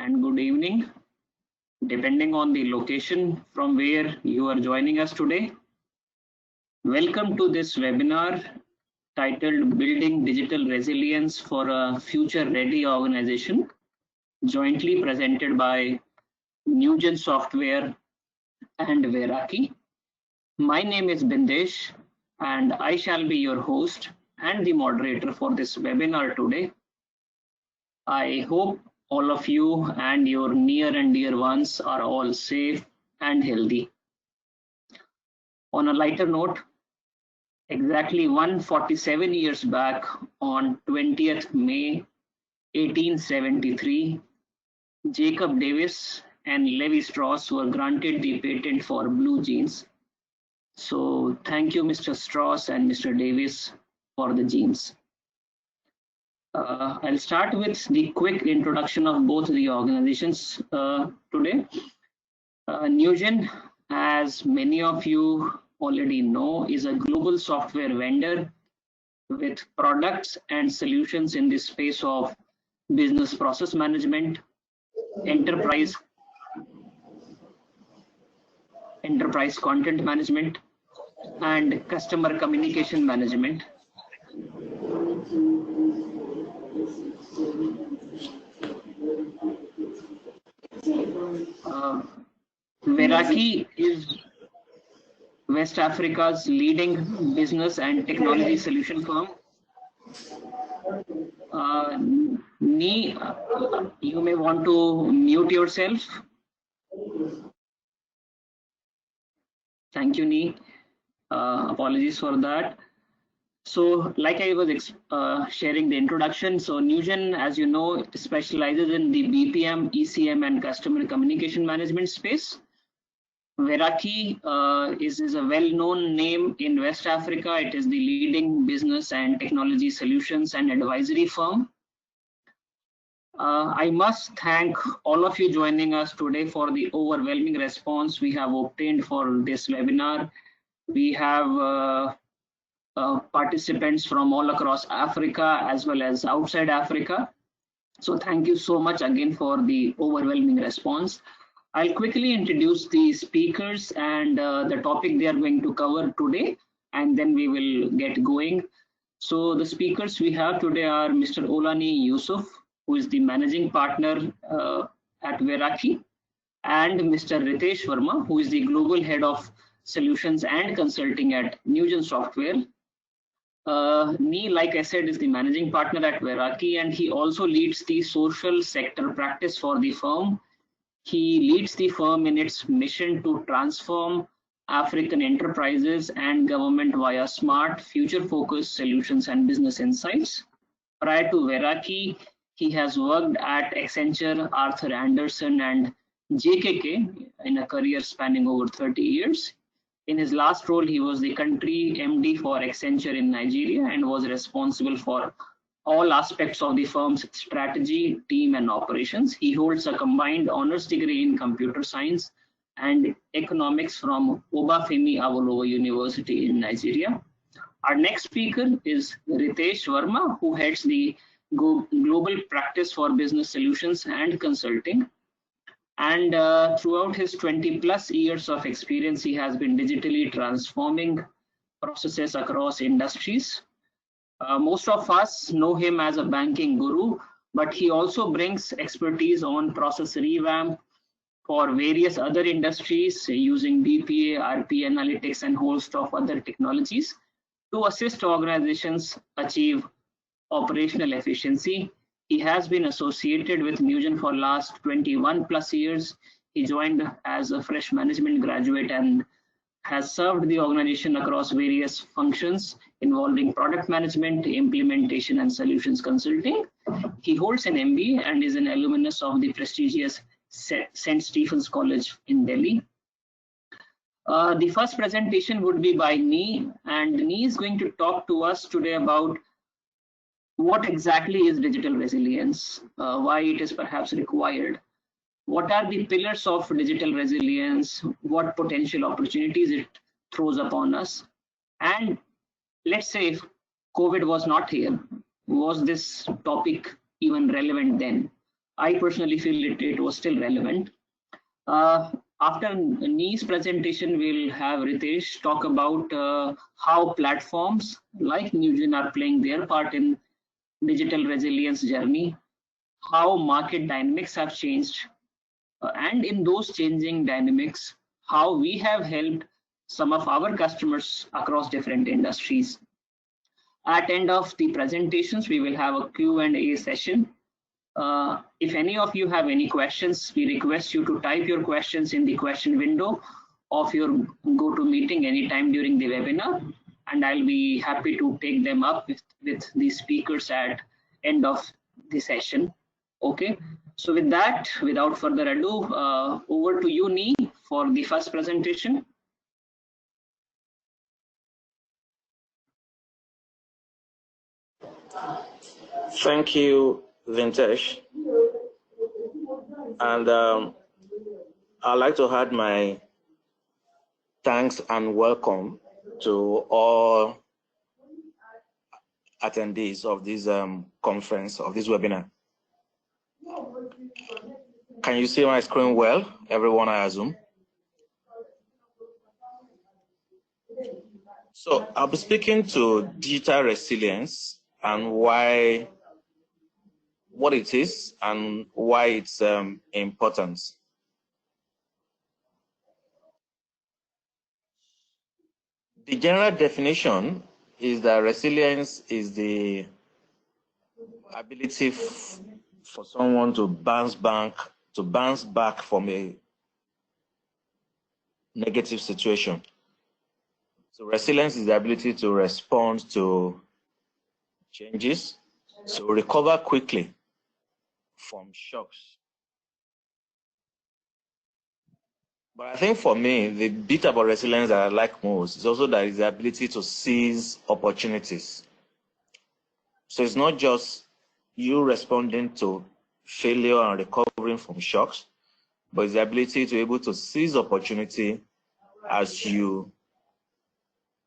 and good evening, depending on the location from where you are joining us today. Welcome to this webinar titled Building Digital Resilience for a Future Ready Organization, jointly presented by Newgen Software and Verraki. My name is Bindesh and I shall be your host and the moderator for this webinar today. I hope all of you and your near and dear ones are all safe and healthy. On a lighter note, exactly 147 years back on 20th May 1873, Jacob Davis and Levi Strauss were granted the patent for blue jeans. So thank you, Mr. Strauss and Mr. Davis, for the jeans. I'll start with the quick introduction of both the organizations today. Newgen, as many of you already know, is a global software vendor with products and solutions in the space of business process management, enterprise content management, and customer communication management. Verraki is West Africa's leading business and technology solution firm. Ni, you may want to mute yourself. Thank you, Ni. Apologies for that. So, like I was sharing the introduction, so Newgen, as you know, specializes in the BPM, ECM, and customer communication management space. Verraki is a well-known name in West Africa. It is the leading business and technology solutions and advisory firm. I must thank all of you joining us today for the overwhelming response we have obtained for this webinar. We have participants from all across Africa as well as outside Africa. So thank you so much again for the overwhelming response. I'll quickly introduce the speakers and the topic they are going to cover today, and then we will get going. So the speakers we have today are Mr. Olaniyi Yusuf, who is the managing partner at Verraki, and Mr. Ritesh Varma, who is the global head of solutions and consulting at Newgen Software. Ni, like I said, is the managing partner at Verraki, and he also leads the social sector practice for the firm. He leads the firm in its mission to transform African enterprises and government via smart, future-focused solutions and business insights. Prior to Verraki, he has worked at Accenture, Arthur Andersen, and JKK in a career spanning over 30 years. In his last role, he was the country MD for Accenture in Nigeria and was responsible for all aspects of the firm's strategy, team, and operations. He holds a combined honors degree in computer science and economics from Obafemi Awolowo University in Nigeria. Our next speaker is Ritesh Varma, who heads the global practice for business solutions and consulting. And throughout his 20+ years of experience, he has been digitally transforming processes across industries. Most of us know him as a banking guru, but he also brings expertise on process revamp for various other industries using BPA, RP analytics, and a host of other technologies to assist organizations achieve operational efficiency. He has been associated with Newgen for last 21+ years. He joined as a fresh management graduate and has served the organization across various functions involving product management, implementation, and solutions consulting. He holds an MBA and is an alumnus of the prestigious St. Stephen's College in Delhi. The first presentation would be by Ni, and Ni is going to talk to us today about what exactly is digital resilience, why it is perhaps required, what are the pillars of digital resilience, what potential opportunities it throws upon us, and let's say if COVID was not here, was this topic even relevant then? I personally feel it was still relevant. After Ni's presentation, we'll have Ritesh talk about how platforms like Newgen are playing their part in digital resilience journey, how market dynamics have changed, and in those changing dynamics, how we have helped some of our customers across different industries. At end of the presentations, we will have a Q&A session. If any of you have any questions, we request you to type your questions in the question window of your GoToMeeting anytime during the webinar, and I'll be happy to take them up with the speakers at end of the session. Okay, so with that, without further ado, over to you, Ni, for the first presentation. Thank you, Vintesh. And I'd like to add my thanks and welcome to all attendees of this conference, of this webinar. Can you see my screen well, everyone, I assume? So I'll be speaking to digital resilience and what it is and why it's important. The general definition is that resilience is the ability for someone to bounce back from a negative situation. So resilience is the ability to respond to changes, so recover quickly from shocks. But I think for me, the bit about resilience that I like most is also that it's the ability to seize opportunities. So it's not just you responding to failure and recovering from shocks, but it's the ability to be able to seize opportunity as you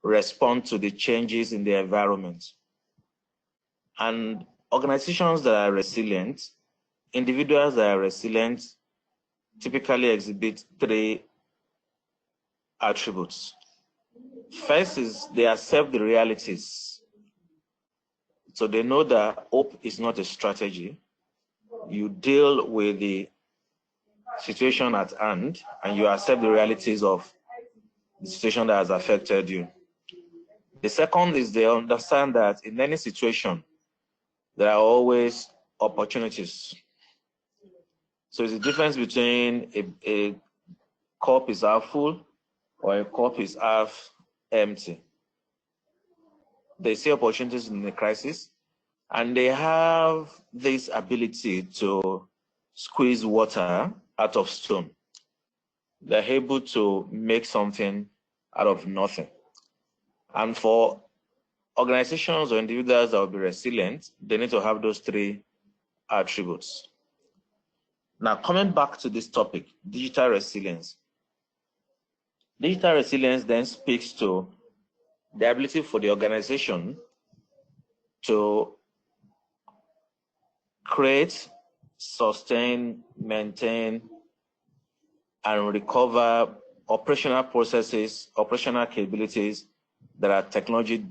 respond to the changes in the environment. And organizations that are resilient, individuals that are resilient, typically exhibit three attributes. First is they accept the realities. So they know that hope is not a strategy. You deal with the situation at hand and you accept the realities of the situation that has affected you. The second is they understand that in any situation, there are always opportunities. So it's the difference between a cup is half full or a cup is half empty. They see opportunities in the crisis and they have this ability to squeeze water out of stone. They're able to make something out of nothing. And for organizations or individuals that will be resilient, they need to have those three attributes. Now, coming back to this topic, digital resilience. Digital resilience then speaks to the ability for the organization to create, sustain, maintain, and recover operational processes, operational capabilities that are technology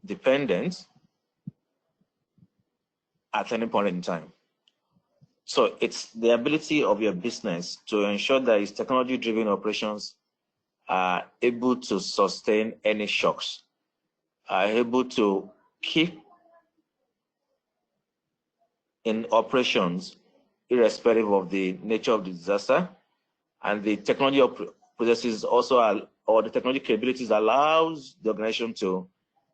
dependent at any point in time. So it's the ability of your business to ensure that its technology-driven operations are able to sustain any shocks, are able to keep in operations irrespective of the nature of the disaster, and the technology processes also or the technology capabilities allows the organization to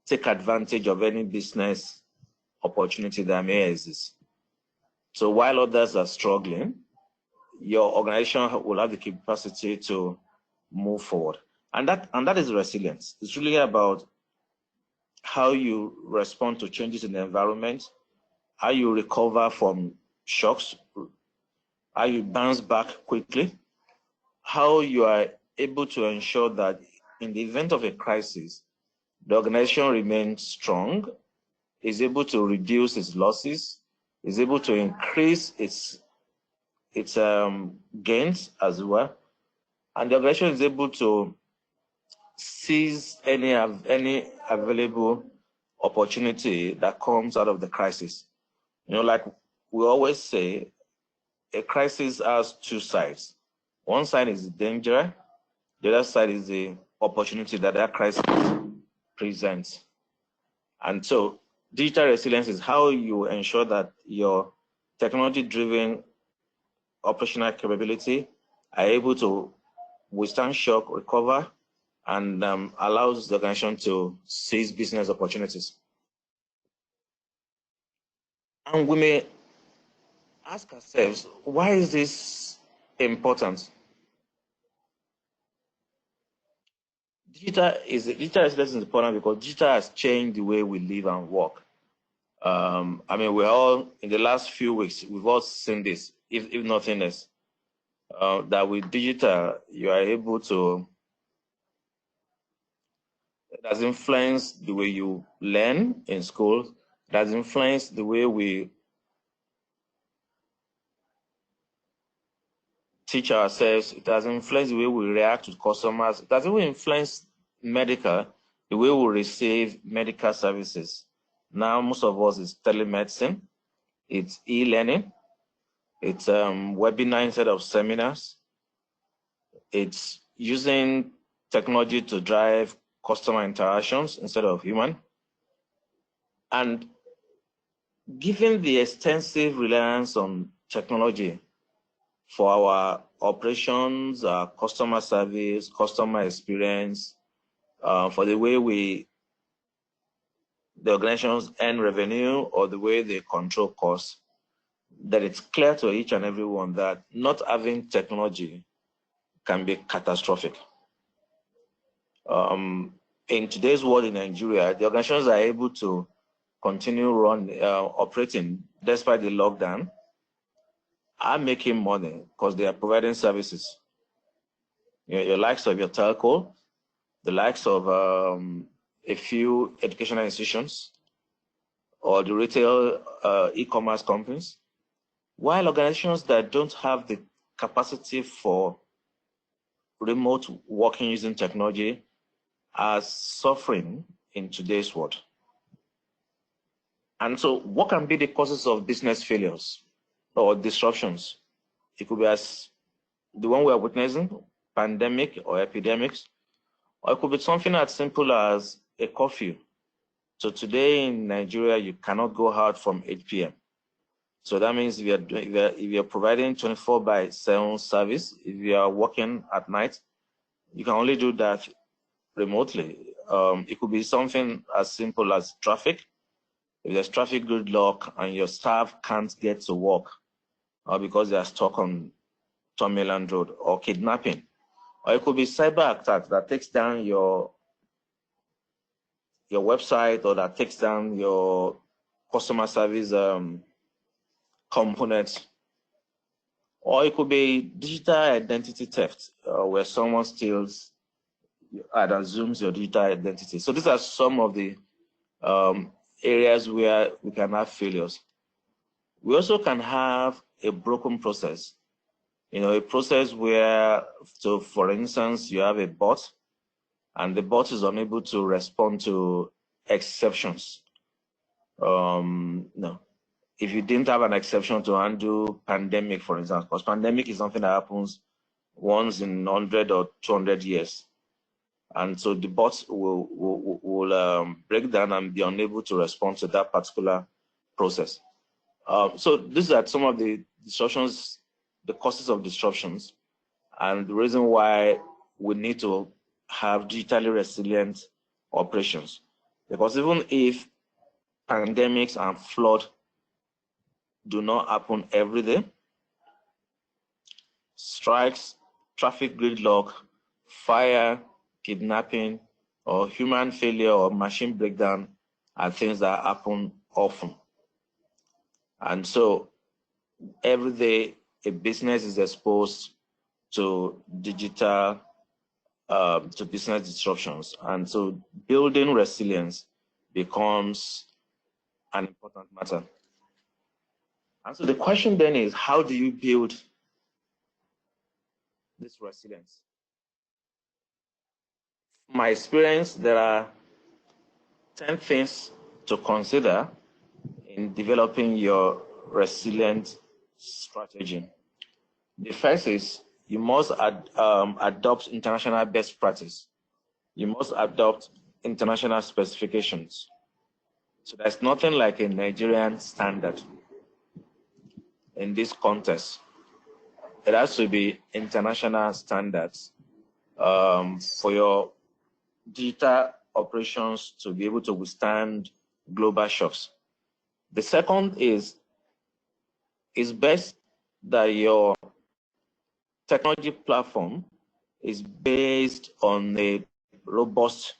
take advantage of any business opportunity that may exist. So while others are struggling, your organization will have the capacity to move forward. And that is resilience. It's really about how you respond to changes in the environment, how you recover from shocks, how you bounce back quickly, how you are able to ensure that in the event of a crisis, the organization remains strong, is able to reduce its losses, is able to increase its its gains as well, and the organization is able to seize any available opportunity that comes out of the crisis. You know, like we always say, a crisis has two sides. One side is the danger, the other side is the opportunity that that crisis presents. And so digital resilience is how you ensure that your technology-driven operational capability are able to withstand shock, recover, and allows the organization to seize business opportunities. And we may ask ourselves, why is this important? Digital resilience is important because digital has changed the way we live and work. I mean, we're all, in the last few weeks, we've all seen this, if nothing else, that with digital, you are able to, it has influenced the way you learn in school, it has influenced the way we teach ourselves, it has influenced the way we react to customers, it has even influenced medical, the way we receive medical services. Now, most of us is telemedicine, it's e-learning, it's webinar instead of seminars, it's using technology to drive customer interactions instead of human. And given the extensive reliance on technology for our operations, our customer service, customer experience, for the way the organizations earn revenue or the way they control costs, that it's clear to each and everyone that not having technology can be catastrophic. In today's world in Nigeria, the organizations are able to continue operating despite the lockdown, are making money because they are providing services. Your likes of your telco, the likes of a few educational institutions, or the retail e-commerce companies, while organizations that don't have the capacity for remote working using technology are suffering in today's world. And so what can be the causes of business failures or disruptions? It could be as the one we are witnessing, pandemic or epidemics, or it could be something as simple as a curfew. So today in Nigeria, you cannot go out from 8 p.m. So that means if you're providing 24/7 service, if you are working at night, you can only do that remotely. It could be something as simple as traffic. If there's traffic gridlock and your staff can't get to work because they are stuck on Tom Mainland Road, or kidnapping. Or it could be cyber attack that takes down your website, or that takes down your customer service components. Or it could be digital identity theft, where someone steals and assumes your digital identity. So these are some of the areas where we can have failures. We also can have a broken process. A process where, so for instance, you have a bot and the bot is unable to respond to exceptions. No. If you didn't have an exception to handle pandemic, for example, because pandemic is something that happens once in 100 or 200 years. And so the bots will break down and be unable to respond to that particular process. So these are some of the disruptions, the causes of disruptions, and the reason why we need to have digitally resilient operations. Because even if pandemics and flood do not happen every day, strikes, traffic gridlock, fire, kidnapping, or human failure or machine breakdown are things that happen often. And so every day a business is exposed to digital, to business disruptions. And so building resilience becomes an important matter. And so the question then is, how do you build this resilience? My experience, there are 10 things to consider in developing your resilient strategy. The first is you must adopt international best practice. You must adopt international specifications. So there's nothing like a Nigerian standard in this context. It has to be international standards for your digital operations to be able to withstand global shocks. The second is best that your technology platform is based on a robust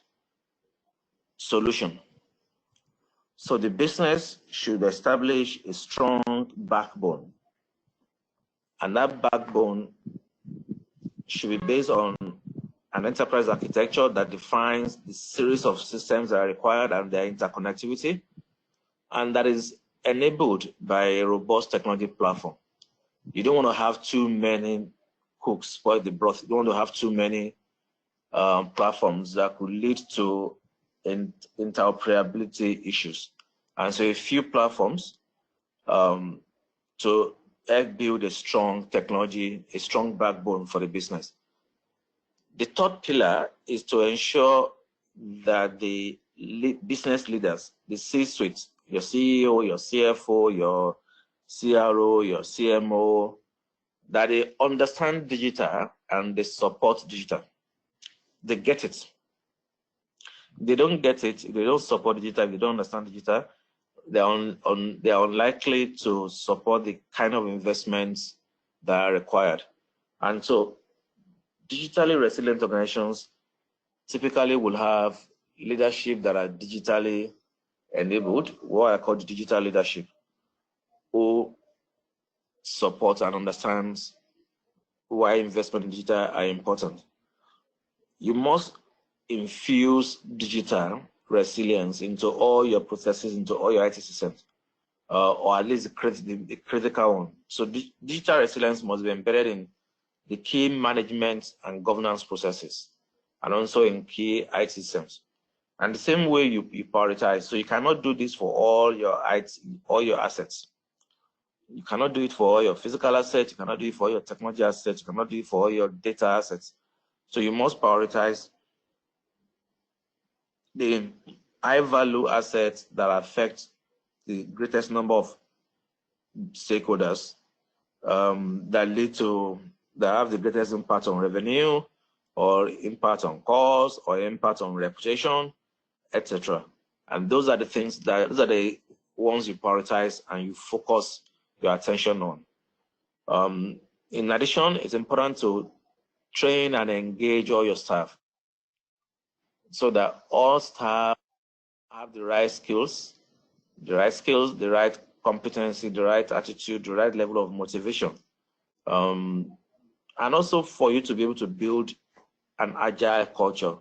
solution. So the business should establish a strong backbone, and that backbone should be based on an enterprise architecture that defines the series of systems that are required and their interconnectivity, and that is enabled by a robust technology platform. You don't want to have too many cooks spoil the broth. You don't want to have too many platforms that could lead to interoperability issues. And so a few platforms to help build a strong technology, a strong backbone for the business. The third pillar is to ensure that the business leaders, the C-suite, your CEO, your CFO, your CRO, your CMO, that they understand digital and they support digital. They get it. They don't get it, if they don't support digital, if they don't understand digital, they are unlikely to support the kind of investments that are required. And so digitally resilient organizations typically will have leadership that are digitally enabled, what I call digital leadership, who supports and understands why investment in digital are important. You must infuse digital resilience into all your processes, into all your IT systems, or at least the critical one. So digital resilience must be embedded in the key management and governance processes, and also in key IT systems. And the same way you prioritize. So you cannot do this for all your assets. You cannot do it for all your physical assets. You cannot do it for all your technology assets. You cannot do it for all your data assets. So you must prioritize the high value assets that affect the greatest number of stakeholders, that have the greatest impact on revenue, or impact on cost, or impact on reputation, etc. And those are the ones you prioritize and you focus your attention on. In addition, it's important to train and engage all your staff so that all staff have the right skills, the right competency, the right attitude, the right level of motivation. And also for you to be able to build an agile culture.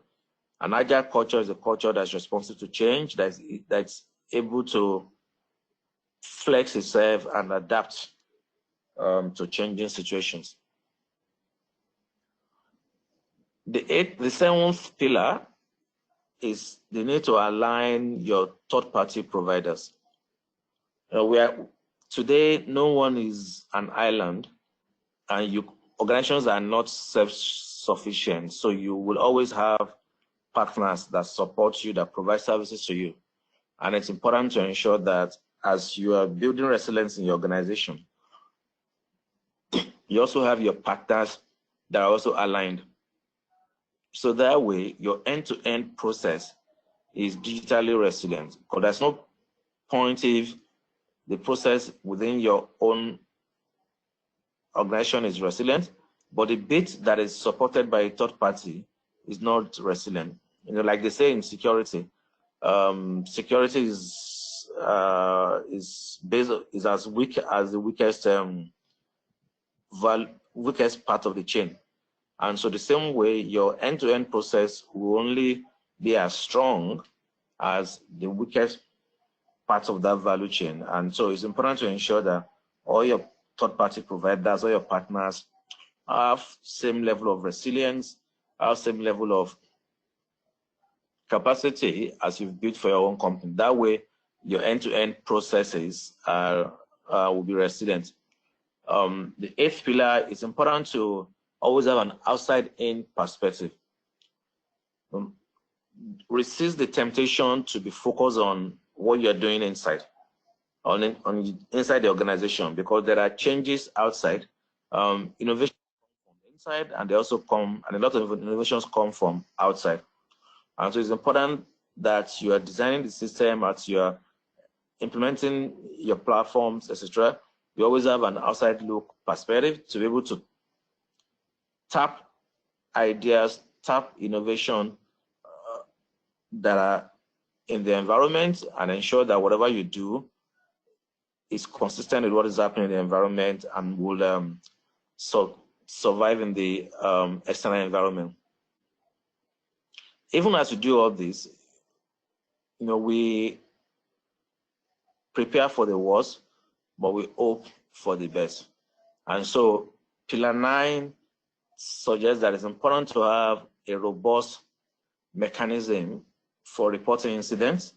An agile culture is a culture that's responsive to change, that's able to flex itself and adapt to changing situations. The seventh pillar is the need to align your third-party providers. Today, no one is an island, and organizations are not self-sufficient. So you will always have partners that support you, that provide services to you. And it's important to ensure that as you are building resilience in your organization, you also have your partners that are also aligned. So that way, your end-to-end process is digitally resilient. Because there's no point if the process within your own organization is resilient, but the bit that is supported by a third party is not resilient. Like they say in security, security is as weak as the weakest part of the chain. And so the same way, your end-to-end process will only be as strong as the weakest parts of that value chain. And so it's important to ensure that all your third-party providers, all your partners have same level of resilience, have same level of capacity as you've built for your own company. That way, your end-to-end processes will be resilient. The eighth pillar is important to always have an outside-in perspective. Resist the temptation to be focused on what you're doing inside, inside the organization, because there are changes outside. Innovation from inside, and they also come, and a lot of innovations come from outside. And so it's important that you are designing the system, as you are implementing your platforms, etc. You always have an outside look perspective to be able to tap ideas, tap innovation that are in the environment, and ensure that whatever you do is consistent with what is happening in the environment and will survive in the external environment. Even as we do all this, we prepare for the worst, but we hope for the best. And so Pillar 9 suggests that it's important to have a robust mechanism for reporting incidents,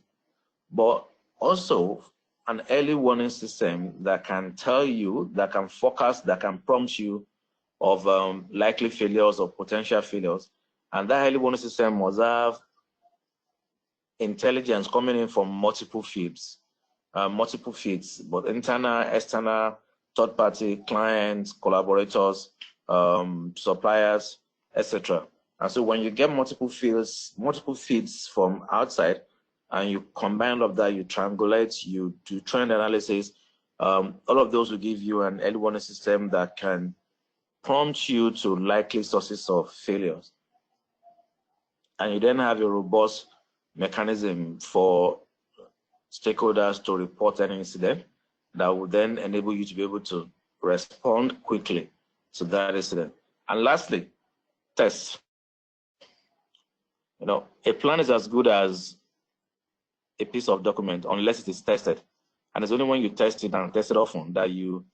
but also an early warning system that can tell you, that can forecast, that can prompt you of likely failures or potential failures. And that early warning system must have intelligence coming in from multiple feeds, both internal, external, third-party clients, collaborators, suppliers, etc. And so when you get multiple feeds from outside, and you combine all of that, you triangulate, you do trend analysis, all of those will give you an early warning system that can prompt you to likely sources of failures. And you then have a robust mechanism for stakeholders to report an incident that will then enable you to be able to respond quickly to that incident. And lastly, test. A plan is as good as a piece of document unless it is tested. And it's only when you test it and test it often that you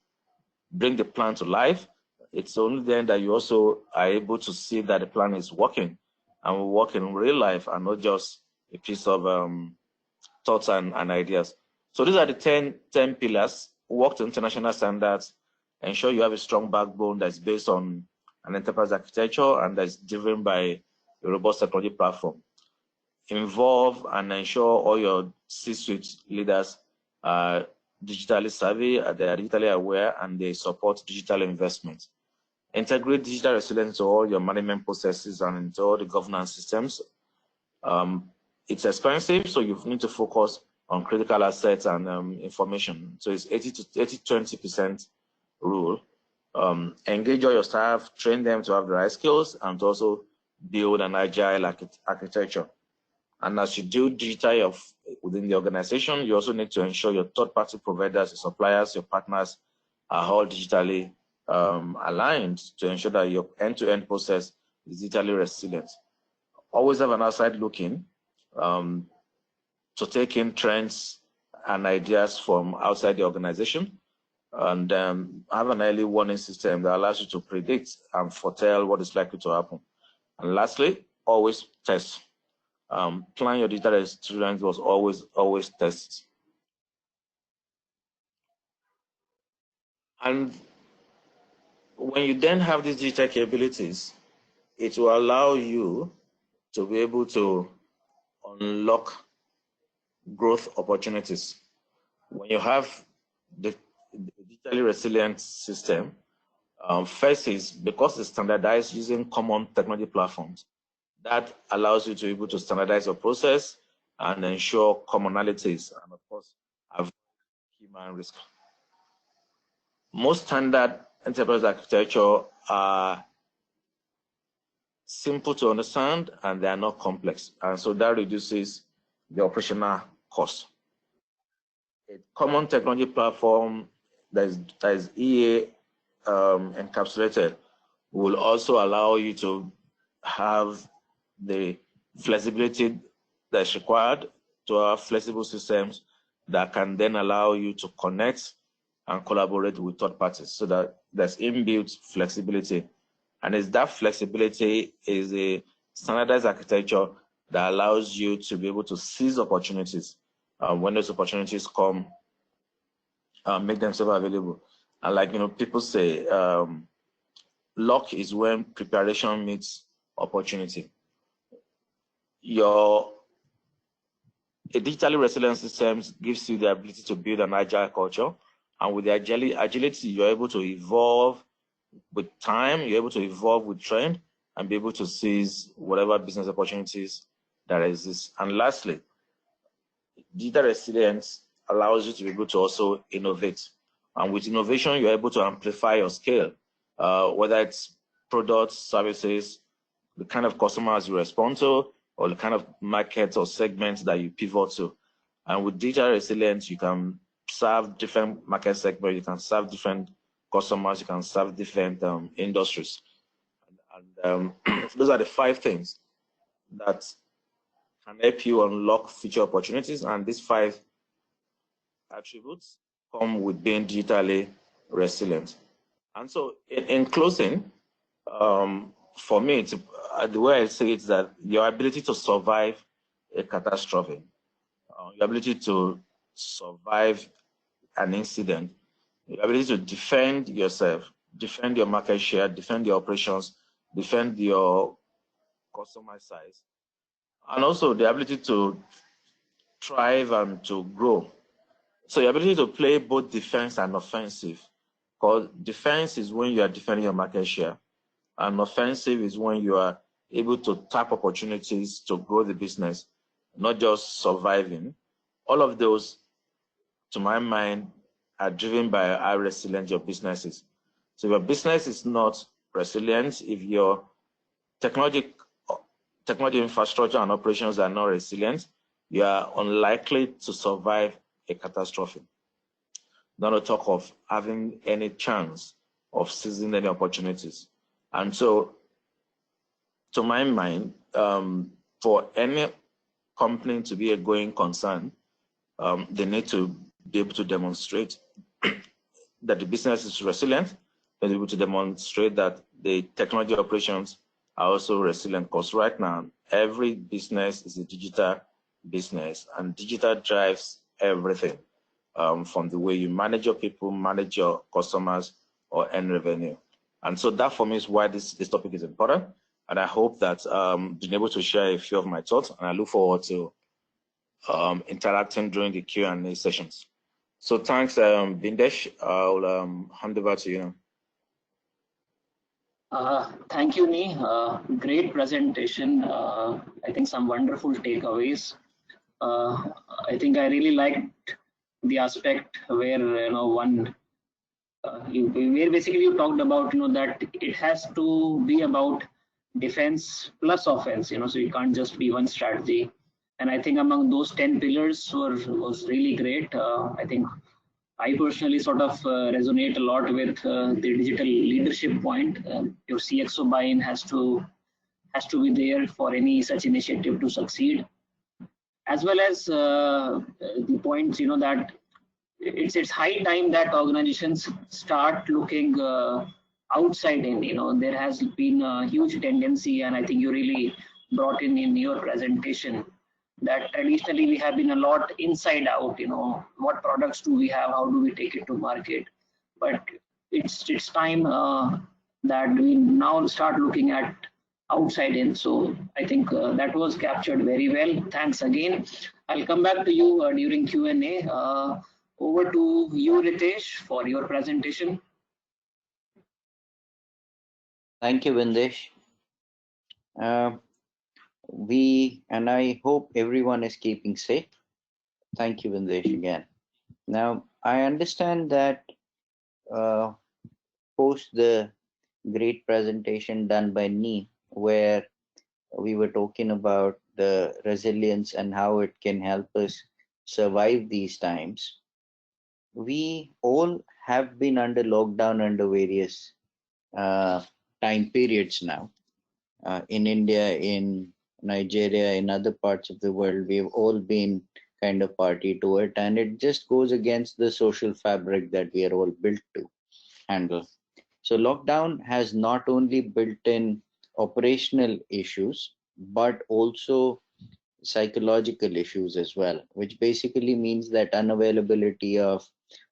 bring the plan to life. It's only then that you also are able to see that the plan is working and will work in real life and not just a piece of thoughts and ideas. So these are the 10 pillars. Work to international standards, ensure you have a strong backbone that's based on an enterprise architecture and that's driven by a robust technology platform. Involve and ensure all your C-suite leaders are digitally savvy, they are digitally aware, and they support digital investment. Integrate digital resilience into all your management processes and into all the governance systems. It's expensive, so you need to focus on critical assets and information. So it's 80-20% rule. Engage all your staff, train them to have the right skills, and to also build an agile architecture. And as you do digital within the organization, you also need to ensure your third-party providers, your suppliers, your partners are all digitally aligned to ensure that your end-to-end process is digitally resilient. Always have an outside looking to take in trends and ideas from outside the organization, and have an early warning system that allows you to predict and foretell what is likely to happen. And lastly, always test. Plan your digital experience was always test. And when you then have these digital capabilities, it will allow you to be able to unlock growth opportunities. When you have the digitally resilient system, first is because it's standardized using common technology platforms, that allows you to be able to standardize your process and ensure commonalities, and of course, avoid human risk. Most standard enterprise architecture are simple to understand and they are not complex. And so that reduces the operational cost. A common technology platform that is EA encapsulated will also allow you to have the flexibility that's required to have flexible systems that can then allow you to connect and collaborate with third parties, so that there's inbuilt flexibility And it's that flexibility is a standardized architecture that allows you to be able to seize opportunities when those opportunities come, make themselves available. And like, people say, luck is when preparation meets opportunity. A digitally resilient system gives you the ability to build an agile culture. And with the agility, you're able to evolve with time, you're able to evolve with trend, and be able to seize whatever business opportunities that exist. And lastly, digital resilience allows you to be able to also innovate. And with innovation, you're able to amplify your scale, whether it's products, services, the kind of customers you respond to, or the kind of markets or segments that you pivot to. And with digital resilience, you can serve different market segments, you can serve different customers, you can serve different industries. And those are the 5 things that can help you unlock future opportunities. And these 5 attributes come with being digitally resilient. And so in closing, for me, the way I say it is that your ability to survive a catastrophe, your ability to survive an incident, your ability to defend yourself, defend your market share, defend your operations, defend your customer size, and also the ability to thrive and to grow. So your ability to play both defense and offensive, because defense is when you are defending your market share, and offensive is when you are able to tap opportunities to grow the business, not just surviving. All of those, to my mind, are driven by how resilient your business is. So if your business is not resilient, if your technology infrastructure and operations are not resilient, you are unlikely to survive a catastrophe. Not to talk of having any chance of seizing any opportunities. And so, to my mind, for any company to be a going concern, they need to be able to demonstrate that the business is resilient, and be able to demonstrate that the technology operations are also resilient. Because right now, every business is a digital business, and digital drives everything, from the way you manage your people, manage your customers, or earn revenue. And so that for me is why this topic is important. And I hope that being able to share a few of my thoughts, and I look forward to interacting during the Q&A sessions. So thanks, Bindesh. I'll hand over to you now. Thank you, Nee. Great presentation. I think some wonderful takeaways. I think I really liked the aspect where where basically you talked about that it has to be about defense plus offense. So you can't just be one strategy. And I think among those 10 pillars was really great. I think I personally sort of resonate a lot with the digital leadership point. Your CXO buy-in has to be there for any such initiative to succeed, as well as the points that it's high time that organizations start looking outside in. There has been a huge tendency, and I think you really brought in your presentation, that traditionally we have been a lot inside out. What products do we have, how do we take it to market? But it's time that we now start looking at outside in. So I think that was captured very well. Thanks again. I'll come back to you during Q&A. Over to you, Ritesh, for your presentation. Thank you, Bindesh. And I hope everyone is keeping safe. Thank you, Bindesh, again. Now, I understand that post the great presentation done by Nee, where we were talking about the resilience and how it can help us survive these times, we all have been under lockdown under various time periods now. In India, in Nigeria, in other parts of the world, we've all been kind of party to it, and it just goes against the social fabric that we are all built to handle. So lockdown has not only built in operational issues, but also psychological issues as well, which basically means that unavailability of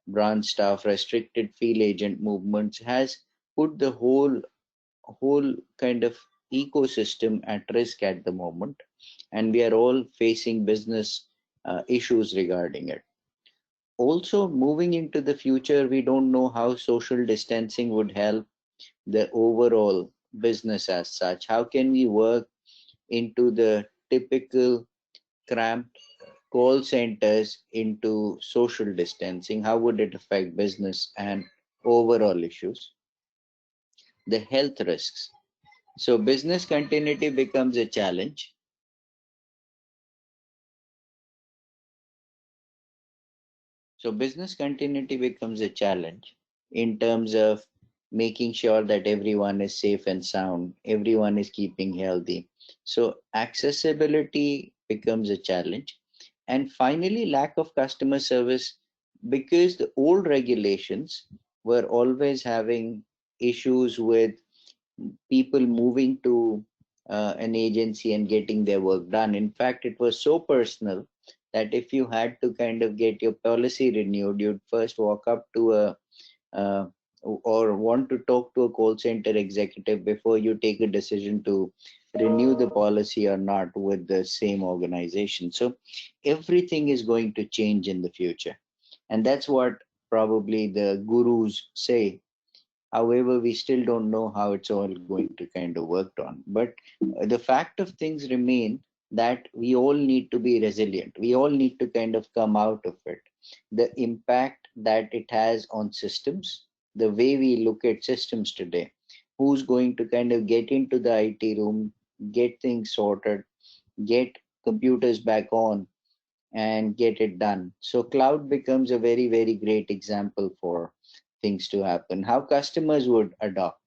branch staff, restricted field agent movements has put the whole kind of ecosystem at risk at the moment, and we are all facing business issues regarding it. Also, moving into the future, we don't know how social distancing would help the overall business as such. How can we work into the typical cramped call centers into social distancing? How would it affect business and overall issues? The health risks. So business continuity becomes a challenge. So business continuity becomes a challenge in terms of making sure that everyone is safe and sound, everyone is keeping healthy. So accessibility becomes a challenge. And finally, lack of customer service, because the old regulations were always having issues with people moving to an agency and getting their work done. In fact, it was so personal that if you had to kind of get your policy renewed, you'd first walk up to a uh, or want to talk to a call center executive before you take a decision to renew the policy or not with the same organization. So everything is going to change in the future. And that's what probably the gurus say. However, we still don't know how it's all going to kind of work on. But the fact of things remain that we all need to be resilient. We all need to kind of come out of it. The impact that it has on systems, the way we look at systems today, who's going to kind of get into the IT room, get things sorted, get computers back on, and get it done. So cloud becomes a very, very great example for things to happen. How customers would adopt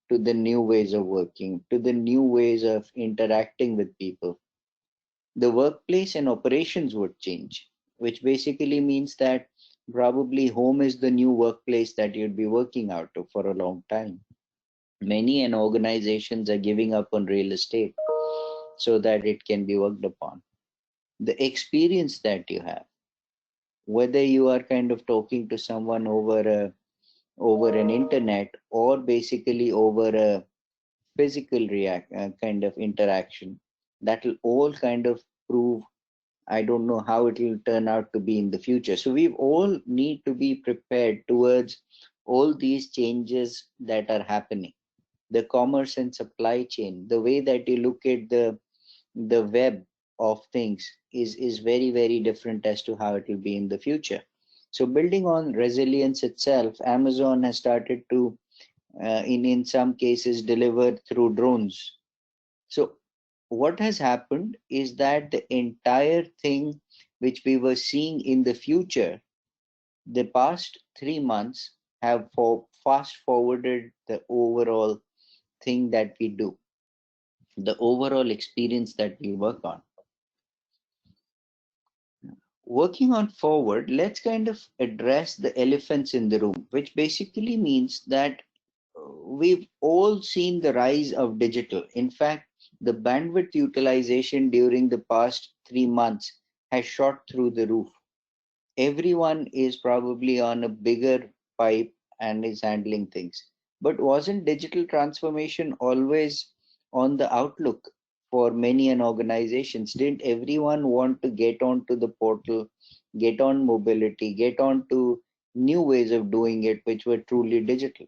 to the new ways of working, to the new ways of interacting with people. The workplace and operations would change, which basically means that probably home is the new workplace that you'd be working out of for a long time. Many and organizations are giving up on real estate so that it can be worked upon. The experience that you have, whether you are kind of talking to someone over an internet or basically over a physical react kind of interaction, that will all kind of prove. I don't know how it will turn out to be in the future. So we all need to be prepared towards all these changes that are happening. The commerce and supply chain, the way that you look at the web of things is very, very different as to how it will be in the future. So building on resilience itself, Amazon has started to in some cases deliver through drones. So what has happened is that the entire thing which we were seeing in the future, the past 3 months have fast forwarded the overall thing that we do, the overall experience that we work on. Working on forward, let's kind of address the elephants in the room, which basically means that we've all seen the rise of digital. In fact, the bandwidth utilization during the past 3 months has shot through the roof. Everyone is probably on a bigger pipe and is handling things. But wasn't digital transformation always on the outlook for many an organizations? Didn't everyone want to get onto the portal, get on mobility, get on to new ways of doing it, which were truly digital?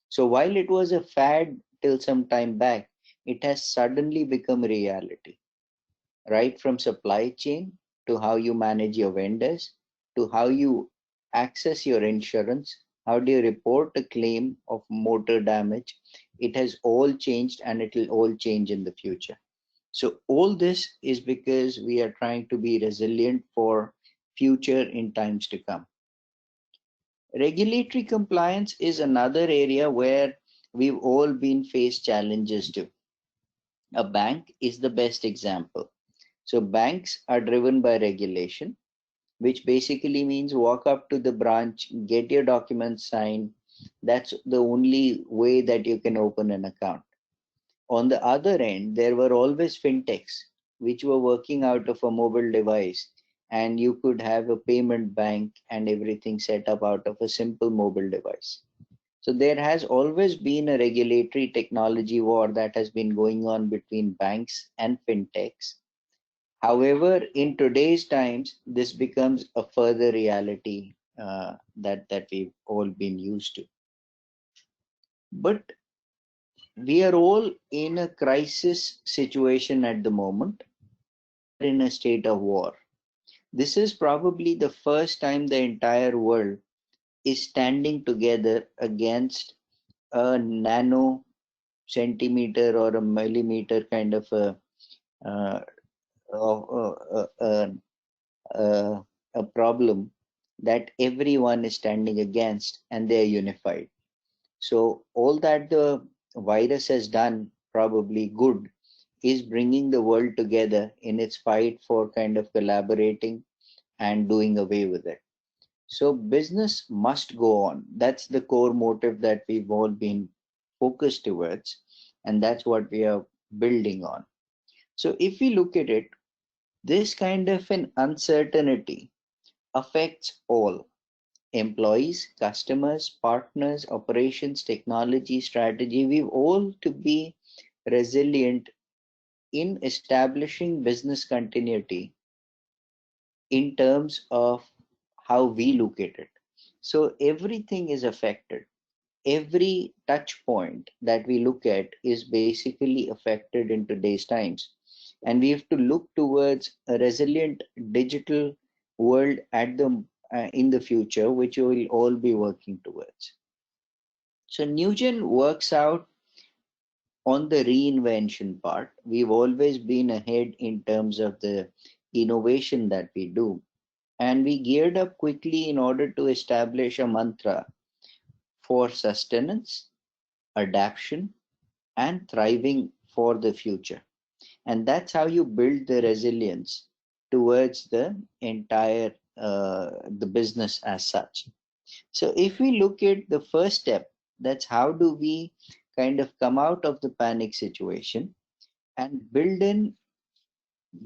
So while it was a fad till some time back, it has suddenly become a reality, right from supply chain to how you manage your vendors to how you access your insurance, how do you report a claim of motor damage. It has all changed and it will all change in the future. So all this is because we are trying to be resilient for future in times to come. Regulatory compliance is another area where we've all been faced challenges to. A bank is the best example. So banks are driven by regulation, which basically means walk up to the branch, get your documents signed, That's the only way that you can open an account. On the other end, there were always fintechs which were working out of a mobile device, and you could have a payment bank and everything set up out of a simple mobile device. So there has always been a regulatory technology war that has been going on between banks and fintechs. However, in today's times, this becomes a further reality that we've all been used to. But we are all in a crisis situation at the moment. We are in a state of war. This is probably the first time the entire world is standing together against a nano centimeter or a millimeter kind of uh, uh, uh, uh, uh, a problem that everyone is standing against, and they are unified. So all that the virus has done, probably good, is bringing the world together in its fight for kind of collaborating and doing away with it. So business must go on. That's the core motive that we've all been focused towards, and that's what we are building on. So if we look at it, this kind of an uncertainty affects all employees, customers, partners, operations, technology, strategy. We've all to be resilient in establishing business continuity in terms of how we look at it. So everything is affected. Every touch point that we look at is basically affected in today's times. And we have to look towards a resilient digital world at the in the future, which we will all be working towards. So Newgen works out on the reinvention part. We've always been ahead in terms of the innovation that we do. And we geared up quickly in order to establish a mantra for sustenance, adaptation, and thriving for the future. And that's how you build the resilience towards the entire the business as such. So if we look at the first step, that's how do we kind of come out of the panic situation and build in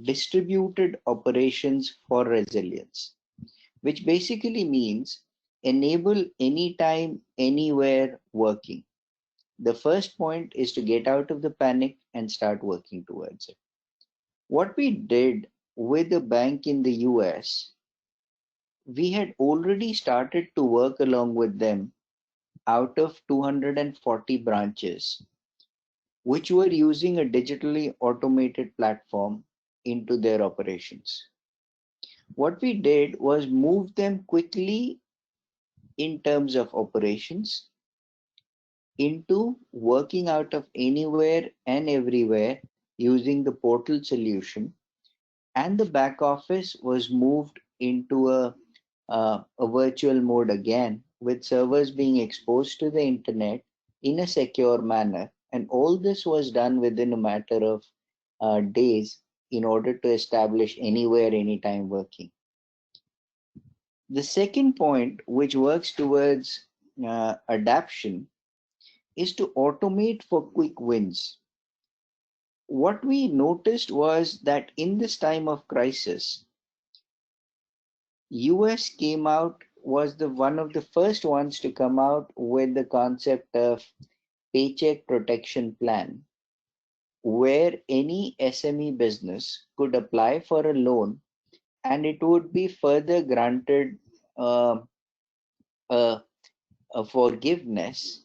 distributed operations for resilience, which basically means enable anytime, anywhere working. The first point is to get out of the panic and start working towards it. What we did with the bank in the US, we had already started to work along with them out of 240 branches, which were using a digitally automated platform into their operations. What we did was move them quickly in terms of operations into working out of anywhere and everywhere using the portal solution, and the back office was moved into a virtual mode again, with servers being exposed to the internet in a secure manner. And all this was done within a matter of days in order to establish anywhere, anytime working. The second point, which works towards adaptation, is to automate for quick wins. What we noticed was that in this time of crisis, US came out was the one of the first ones to come out with the concept of paycheck protection plan, where any SME business could apply for a loan and it would be further granted uh, a, a forgiveness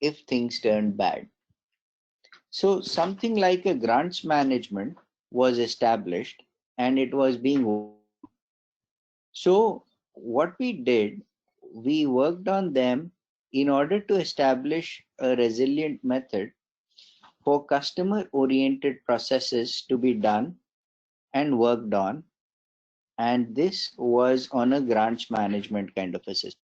if things turned bad. So something like a grants management was established and it was being worked on. So what we did, we worked on them in order to establish a resilient method for customer oriented processes to be done and worked on. And this was on a grants management kind of a system.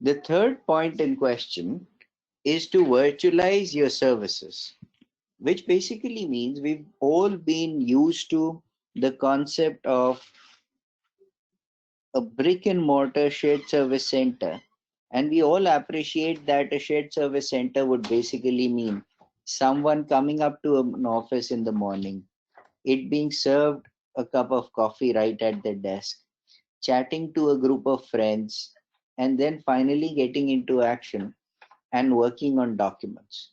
The third point in question is to virtualize your services. which basically means we've all been used to the concept of a brick and mortar shared service center. And we all appreciate that a shared service center would basically mean someone coming up to an office in the morning, it being served a cup of coffee right at the desk, chatting to a group of friends, and then finally getting into action and working on documents.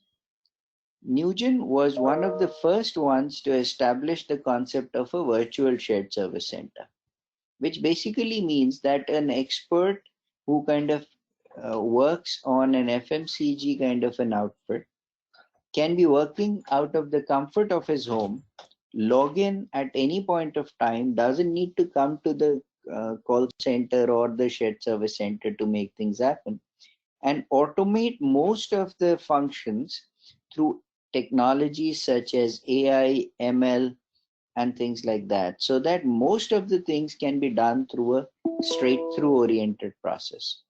Newgen was one of the first ones to establish the concept of a virtual shared service center, which basically means that an expert who kind of works on an FMCG kind of an outfit can be working out of the comfort of his home, log in at any point of time, doesn't need to come to the call center or the shared service center to make things happen, and automate most of the functions through technologies such as AI, ML, and things like that, so that most of the things can be done through a straight through oriented process.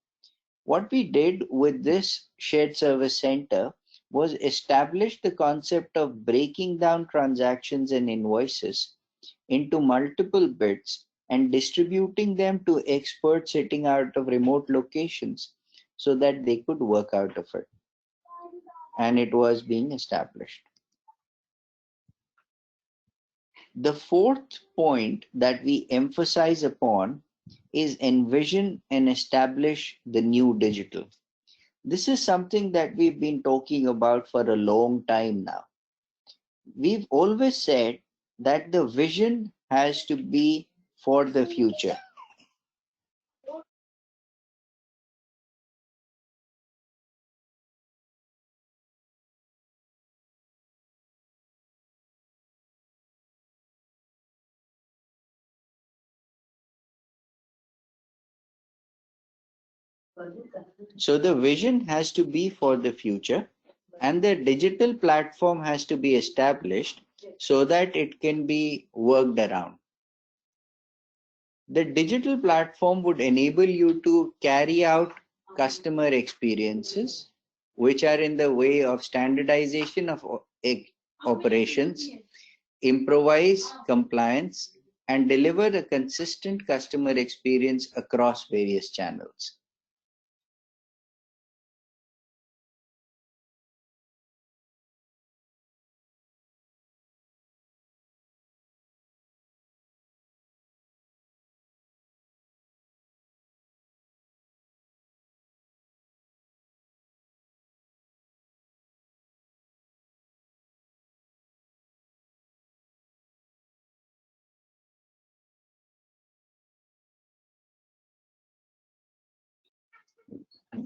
What we did with this shared service center was establish the concept of breaking down transactions and invoices into multiple bits and distributing them to experts sitting out of remote locations so that they could work out of it. And it was being established. The fourth point that we emphasize upon is envision and establish the new digital. This is something that we've been talking about for a long time now. We've always said that the vision has to be for the future. So the vision has to be for the future, and the digital platform has to be established so that it can be worked around. The digital platform would enable you to carry out customer experiences which are in the way of standardization of operations, improvise compliance, and deliver a consistent customer experience across various channels.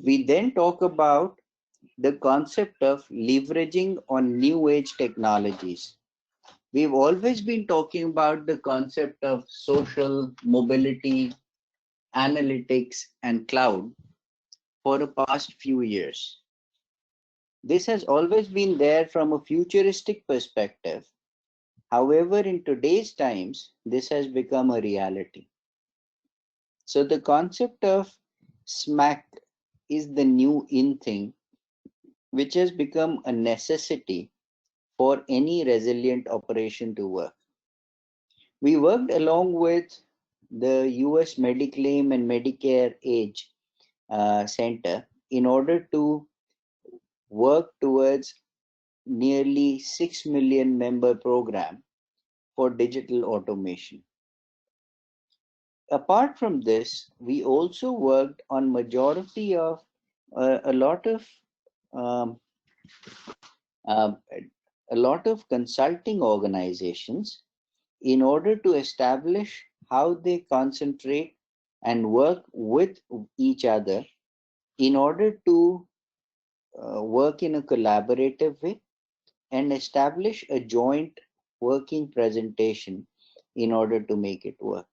We then talk about the concept of leveraging on new age technologies. We've always been talking about the concept of social mobility, analytics, and cloud for the past few years. This has always been there from a futuristic perspective. However, in today's times, this has become a reality. So the concept of SMAC is the new in thing, which has become a necessity for any resilient operation to work. We worked along with the US Mediclaim and Medicare Age Center in order to work towards nearly 6 million member program for digital automation. Apart from this, we also worked on majority of a lot of um, uh, a lot of consulting organizations in order to establish how they concentrate and work with each other in order to work in a collaborative way and establish a joint working presentation in order to make it work.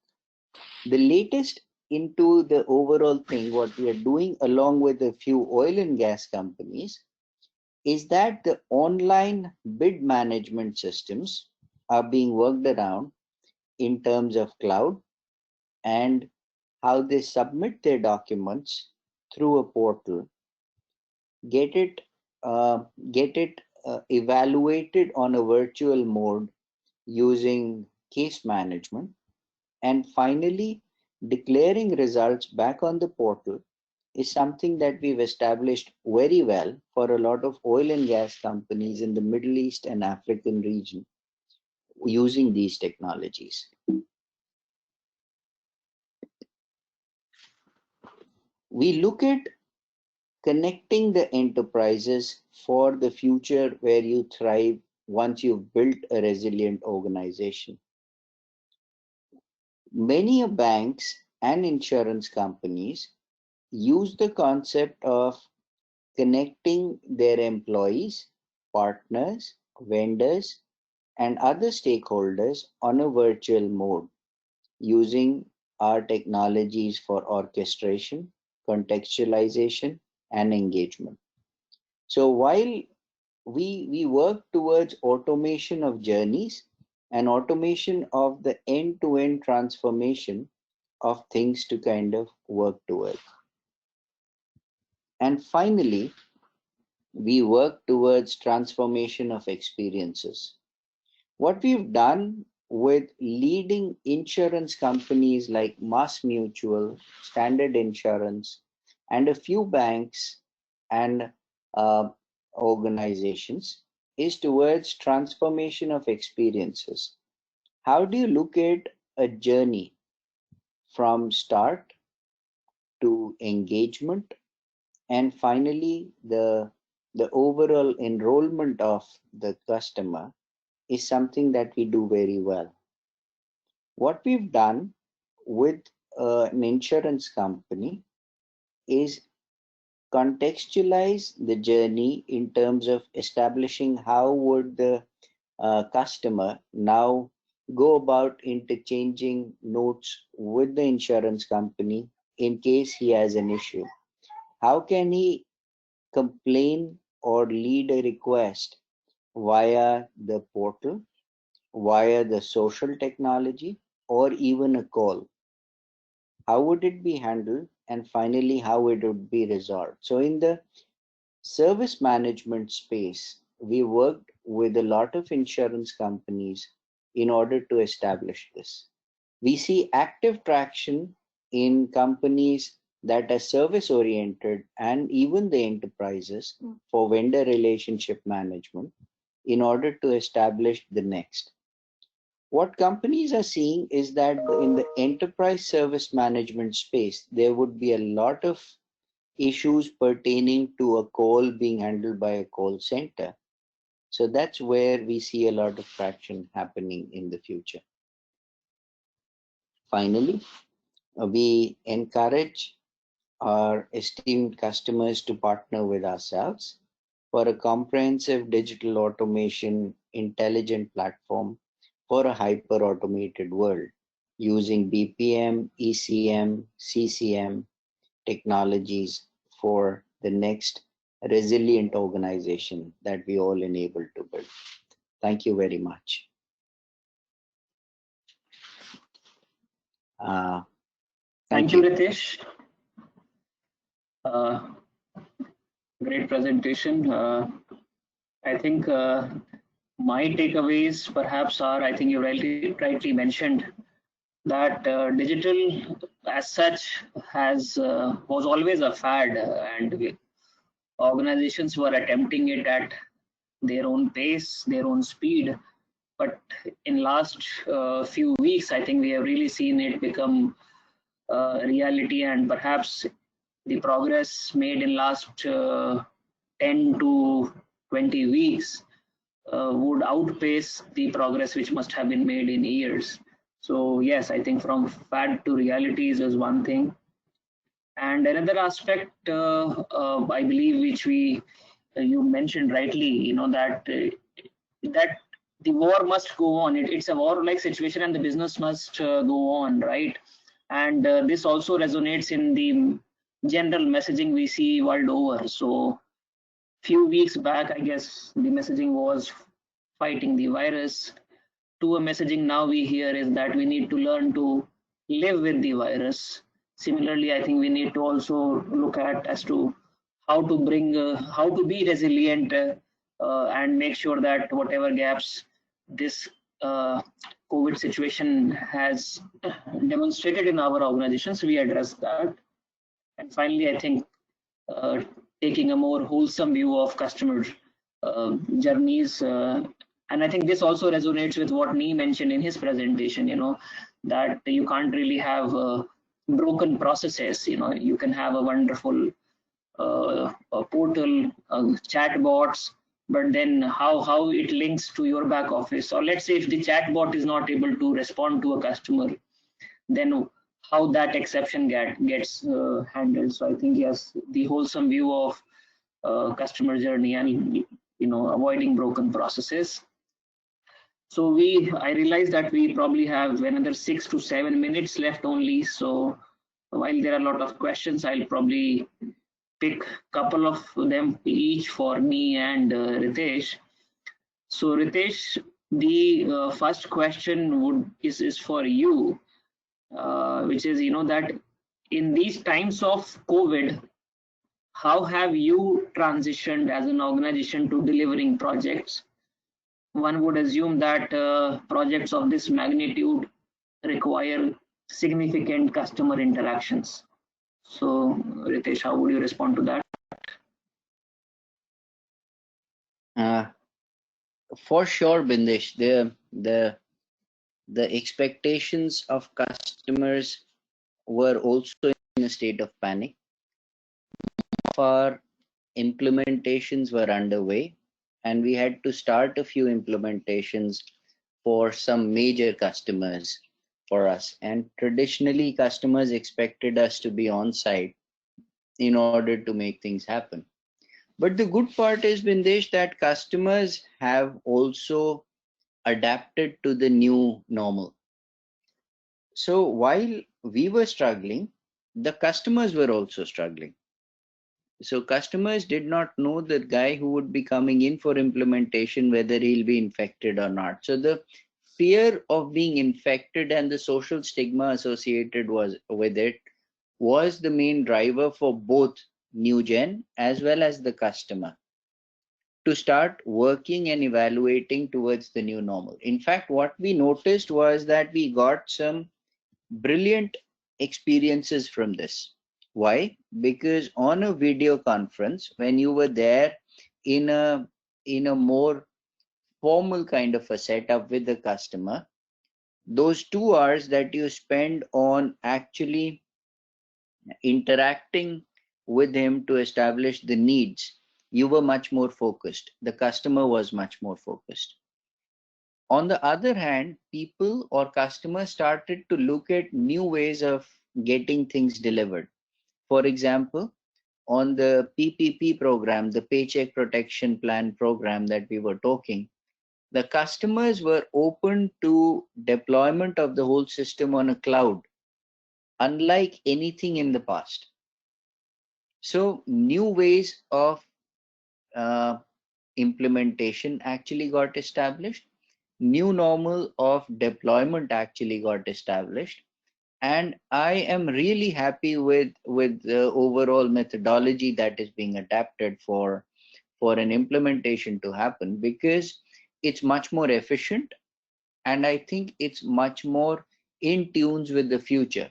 The latest into the overall thing, what we are doing along with a few oil and gas companies, is that the online bid management systems are being worked around in terms of cloud and how they submit their documents through a portal, get it evaluated on a virtual mode using case management, and finally declaring results back on the portal is something that we've established very well for a lot of oil and gas companies in the Middle East and African region using these technologies. We look at connecting the enterprises for the future where you thrive once you've built a resilient organization. Many banks and insurance companies use the concept of connecting their employees, partners, vendors, and other stakeholders on a virtual mode using our technologies for orchestration, contextualization, and engagement. So while we work towards automation of journeys and automation of the end-to-end transformation of things to kind of work towards. And finally, we work towards transformation of experiences. What we've done with leading insurance companies like Mass Mutual, Standard Insurance, and a few banks and organizations is towards transformation of experiences. How do you look at a journey from start to engagement and finally the overall enrollment of the customer is something that we do very well. What we've done with an insurance company is contextualize the journey in terms of establishing how would the customer now go about interchanging notes with the insurance company in case he has an issue. How can he complain or lead a request via the portal, via the social technology, or even a call? How would it be handled? And finally, how it would be resolved. So in the service management space, we worked with a lot of insurance companies in order to establish this. We see active traction in companies that are service oriented and even the enterprises for vendor relationship management in order to establish the next. What companies are seeing is that in the enterprise service management space, there would be a lot of issues pertaining to a call being handled by a call center. So that's where we see a lot of traction happening in the future. Finally, we encourage our esteemed customers to partner with ourselves for a comprehensive digital automation intelligent platform for a hyper automated world using BPM, ECM, CCM technologies for the next resilient organization that we all enable to build. Thank you very much. Thank you, Ritesh. Great presentation. I think my takeaways perhaps are, I think you rightly mentioned that digital as such was always a fad, and organizations were attempting it at their own pace, their own speed. But in last few weeks, I think we have really seen it become reality, and perhaps the progress made in last 10 to 20 weeks would outpace the progress which must have been made in years. So yes, I think from fad to realities is one thing. And another aspect, I believe, which you mentioned rightly, that the war must go on. It's a war-like situation, and the business must go on, right? And this also resonates in the general messaging we see world over. So few weeks back, I guess the messaging was fighting the virus. To a messaging now we hear is that we need to learn to live with the virus. Similarly, I think we need to also look at as to how to bring, how to be resilient and make sure that whatever gaps this COVID situation has demonstrated in our organizations, we address that. And finally, I think uh, taking a more wholesome view of customer journeys. And I think this also resonates with what Nee mentioned in his presentation, that you can't really have broken processes. You can have a wonderful a portal, chatbots, but then how it links to your back office. Or let's say if the chatbot is not able to respond to a customer, then how that exception gets handled. So I think, yes, the wholesome view of customer journey and avoiding broken processes. So I realize that we probably have another 6 to 7 minutes left only. So while there are a lot of questions, I'll probably pick a couple of them each for me and Ritesh. So Ritesh, the first question is for you, which is that in these times of COVID, how have you transitioned as an organization to delivering projects? One would assume that projects of this magnitude require significant customer interactions. So, Ritesh, how would you respond to that? For sure, Bindesh, the expectations of customers were also in a state of panic. Our implementations were underway, and we had to start a few implementations for some major customers for us. And traditionally, customers expected us to be on site in order to make things happen. But the good part is, Bindesh, that customers have also adapted to the new normal. So while we were struggling, the customers were also struggling. So customers did not know the guy who would be coming in for implementation, whether he'll be infected or not. So the fear of being infected and the social stigma associated with it was the main driver for both Newgen as well as the customer to start working and evaluating towards the new normal. In fact, what we noticed was that we got some brilliant experiences from this. Why? Because on a video conference, when you were there in a more formal kind of a setup with the customer, those 2 hours that you spend on actually interacting with him to establish the needs, you were much more focused. The customer was much more focused. On the other hand, people or customers started to look at new ways of getting things delivered. For example, on the PPP program, the Paycheck Protection Plan program that we were talking, the customers were open to deployment of the whole system on a cloud, unlike anything in the past. So new ways of implementation actually got established. New normal of deployment actually got established. And I am really happy with the overall methodology that is being adapted for an implementation to happen, because it's much more efficient, and I think it's much more in tunes with the future.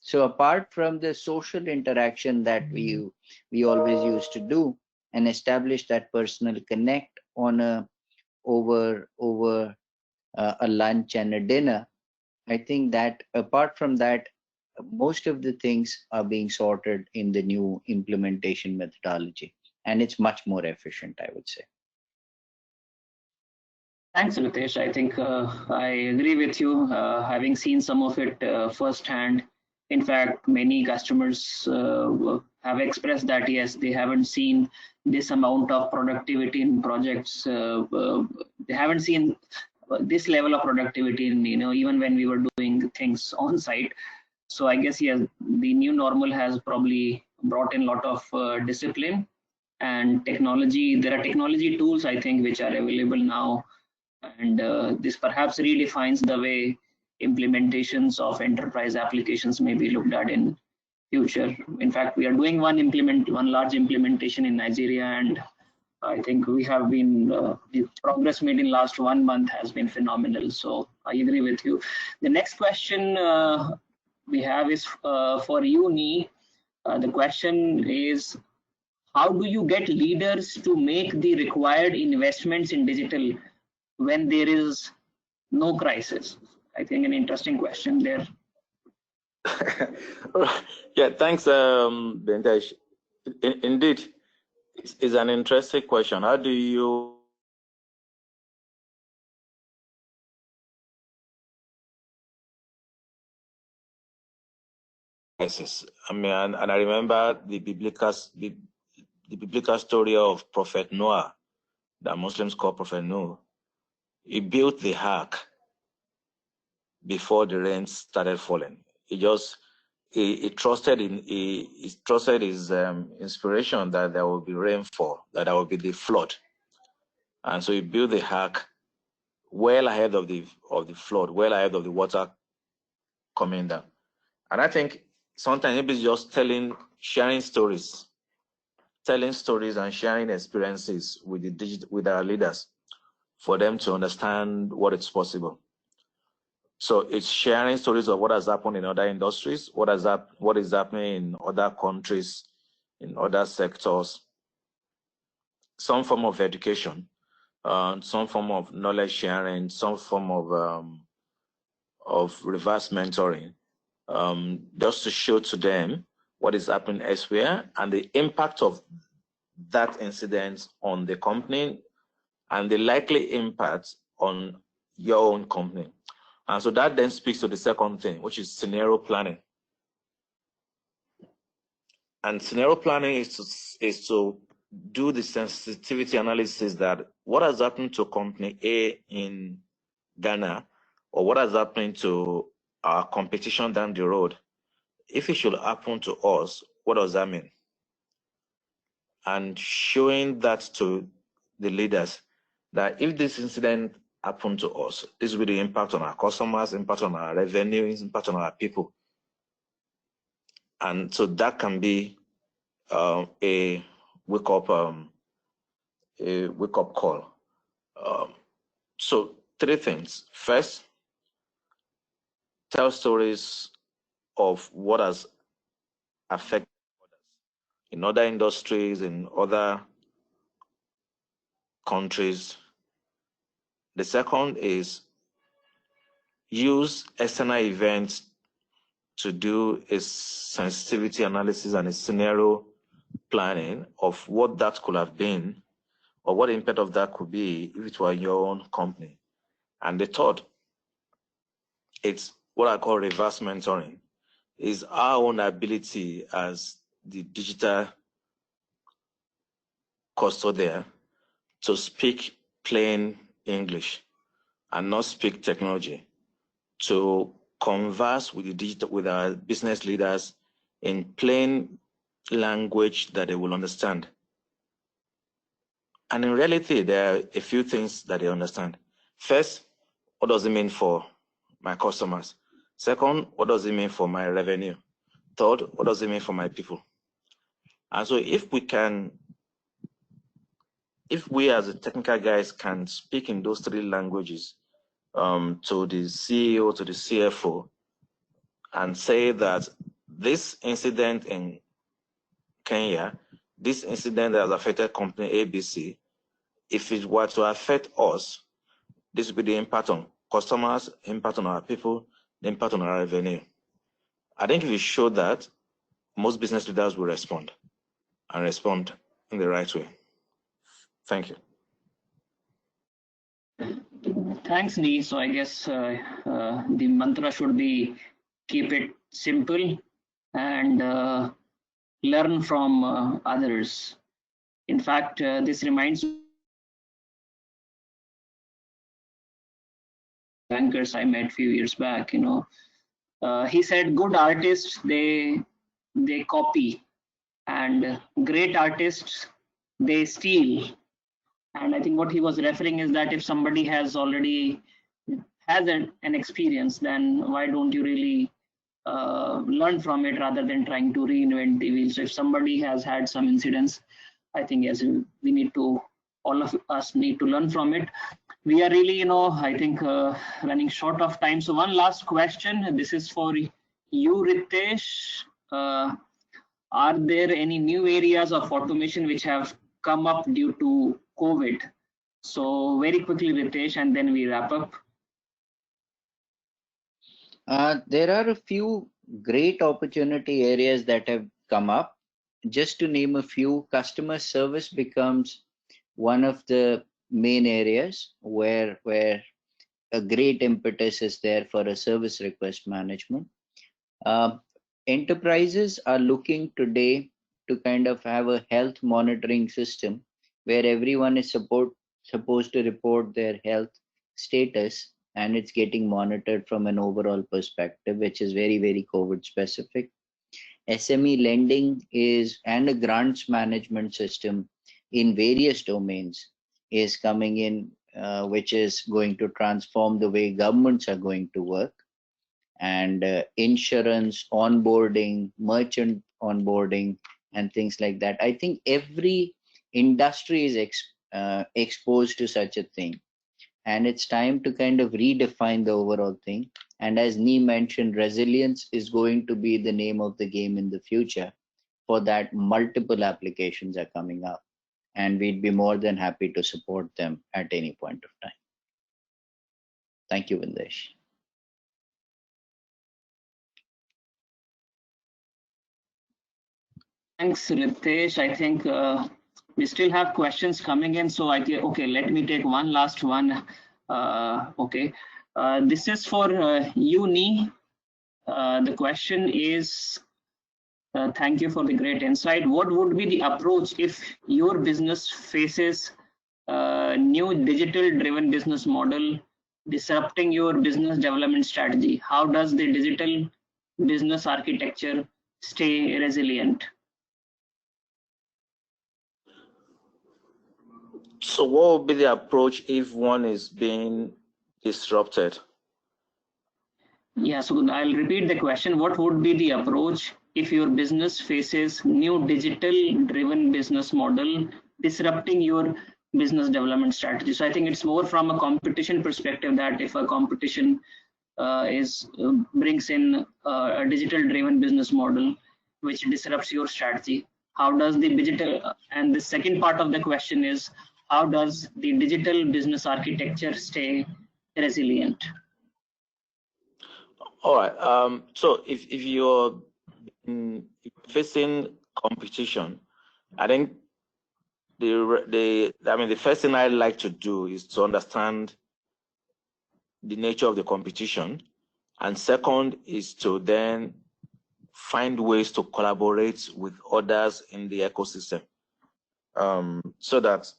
So apart from the social interaction that we always used to do and establish that personal connect on over a lunch and a dinner, I think that apart from that, most of the things are being sorted in the new implementation methodology, and it's much more efficient, I would say. Thanks, Ritesh. I think I agree with you, having seen some of it firsthand. In fact, many customers have expressed that, yes, they haven't seen this amount of productivity in projects. They haven't seen this level of productivity in, even when we were doing things on site. So I guess, yes, the new normal has probably brought in a lot of discipline and technology. There are technology tools, I think, which are available now, and this perhaps redefines the way implementations of enterprise applications may be looked at in future. In fact, we are doing one large implementation in Nigeria, and I think we have been, the progress made in last 1 month has been phenomenal. So I agree with you. The next question we have is for you, Nee. The question is, how do you get leaders to make the required investments in digital when there is no crisis? I think an interesting question there. Yeah, thanks, Bentesh. Indeed, it's an interesting question. How do you crisis? I mean, and I remember the biblical story of Prophet Noah, that Muslims call Prophet Noah. He built the ark before the rain started falling. He trusted his inspiration that there will be rainfall, that there will be the flood, and so he built the ark well ahead of the flood, well ahead of the water coming down. And I think sometimes maybe it's just sharing stories and sharing experiences with our leaders for them to understand what is possible. So it's sharing stories of what has happened in other industries, what is happening in other countries, in other sectors, some form of education, some form of knowledge sharing, some form of reverse mentoring, just to show to them what is happening elsewhere and the impact of that incident on the company and the likely impact on your own company. And so that then speaks to the second thing, which is scenario planning. And scenario planning is to do the sensitivity analysis that what has happened to company A in Ghana, or what has happened to our competition down the road. If it should happen to us, what does that mean? And showing that to the leaders that if this incident happened to us, this will be the impact on our customers, impact on our revenue, impact on our people. And so that can be a wake-up call. So 3 things. First, tell stories of what has affected others in other industries, in other countries. The second is use external events to do a sensitivity analysis and a scenario planning of what that could have been or what the impact of that could be if it were your own company. And the third, it's what I call reverse mentoring, is our own ability as the digital custodian to speak plain English and not speak technology, to converse with our business leaders in plain language that they will understand. And in reality, there are a few things that they understand. First, what does it mean for my customers? Second, what does it mean for my revenue? Third, what does it mean for my people? And so if we as the technical guys can speak in those 3 languages to the CEO, to the CFO, and say that this incident in Kenya, this incident that has affected company ABC, if it were to affect us, this would be the impact on customers, impact on our people, the impact on our revenue. I think if you show that, most business leaders will respond and respond in the right way. Thank you. Thanks, Nee. So I guess the mantra should be keep it simple and learn from others. In fact, this reminds bankers I met a few years back. He said good artists they copy, and great artists they steal. And I think what he was referring is that if somebody has already has an experience, then why don't you really learn from it rather than trying to reinvent the wheel? So if somebody has had some incidents, I think yes, we need to, all of us need to learn from it. We are really, I think running short of time. So one last question. This is for you, Ritesh. Are there any new areas of automation which have come up due to COVID? So very quickly, Ritesh, and then we wrap up. There are a few great opportunity areas that have come up. Just to name a few, customer service becomes one of the main areas where a great impetus is there for a service request management. Enterprises are looking today to kind of have a health monitoring system where everyone is supposed to report their health status, and it's getting monitored from an overall perspective, which is very, very COVID specific. SME lending is and a grants management system in various domains is coming in, which is going to transform the way governments are going to work. And insurance, onboarding, merchant onboarding, and things like that. I think every industry is exposed to such a thing. And it's time to kind of redefine the overall thing. And as Nee mentioned, resilience is going to be the name of the game in the future. For that, multiple applications are coming up, and we'd be more than happy to support them at any point of time. Thank you, Vindesh. Thanks, Ritesh. I think we still have questions coming in. So okay, let me take one last one. Okay, this is for you, Nee. The question is, thank you for the great insight. What would be the approach if your business faces a new digital-driven business model disrupting your business development strategy? How does the digital business architecture stay resilient? So what would be the approach if one is being disrupted? Yeah, so I'll repeat the question. What would be the approach if your business faces new digital-driven business model disrupting your business development strategy? So I think it's more from a competition perspective, that if a competition brings in a digital-driven business model which disrupts your strategy, how does the digital, and the second part of the question is, how does the digital business architecture stay resilient? All right. So if you're facing competition, I think the first thing I like to do is to understand the nature of the competition, and second is to then find ways to collaborate with others in the ecosystem, so that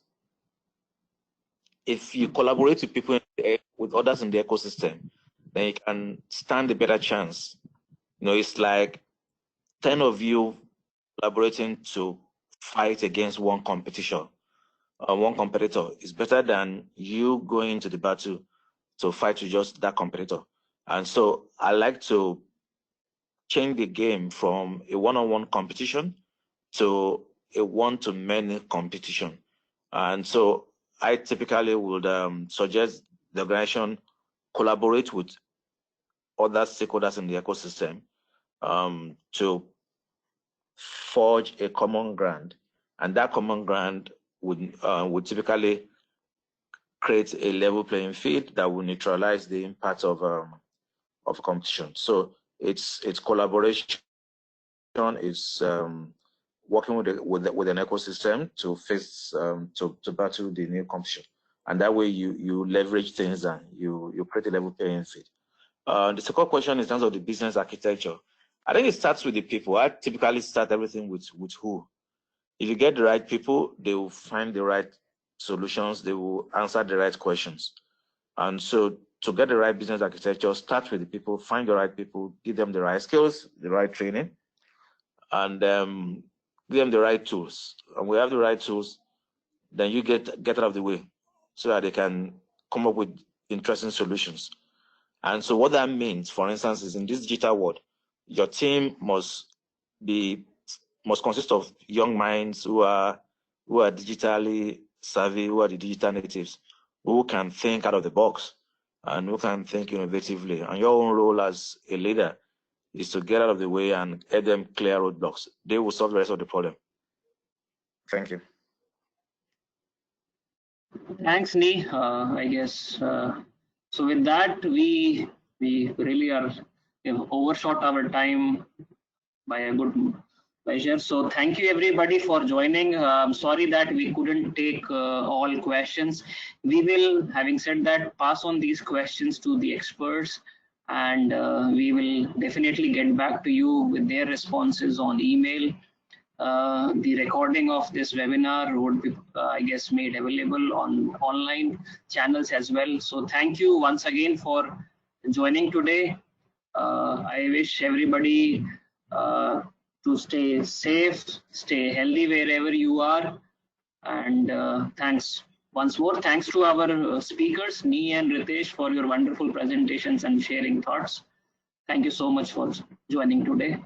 if you collaborate with people with others in the ecosystem, then you can stand a better chance. It's like 10 of you collaborating to fight against one competitor is better than you going into the battle to fight with just that competitor. And so I like to change the game from a one-on-one competition to a one-to-many competition. And so I typically would suggest the organization collaborate with other stakeholders in the ecosystem to forge a common ground, and that common ground would typically create a level playing field that will neutralize the impact of competition. So it's collaboration, it's working with an ecosystem to face to battle the new competition, and that way you leverage things and you create a level playing field. The second question in terms of the business architecture, I think it starts with the people. I typically start everything with who. If you get the right people, they will find the right solutions, they will answer the right questions. And so to get the right business architecture, start with the people, find the right people, give them the right skills, the right training, and give them the right tools. And we have the right tools, then you get out of the way so that they can come up with interesting solutions. And so what that means, for instance, is in this digital world, your team must consist of young minds who are who are digitally savvy, who are the digital natives, who can think out of the box and who can think innovatively. And your own role as a leader is to get out of the way and help them clear roadblocks. They will solve the rest of the problem. Thank you. Thanks, Nee. I guess so. With that, we really are overshot our time by a good measure. So thank you everybody for joining. I'm sorry that we couldn't take all questions. We will, having said that, pass on these questions to the experts, and we will definitely get back to you with their responses on email. The recording of this webinar would be, I guess, made available on online channels as well. So thank you once again for joining today. I wish everybody to stay safe, stay healthy wherever you are. And thanks once more. Thanks to our speakers, Nee and Ritesh, for your wonderful presentations and sharing thoughts. Thank you so much for joining today.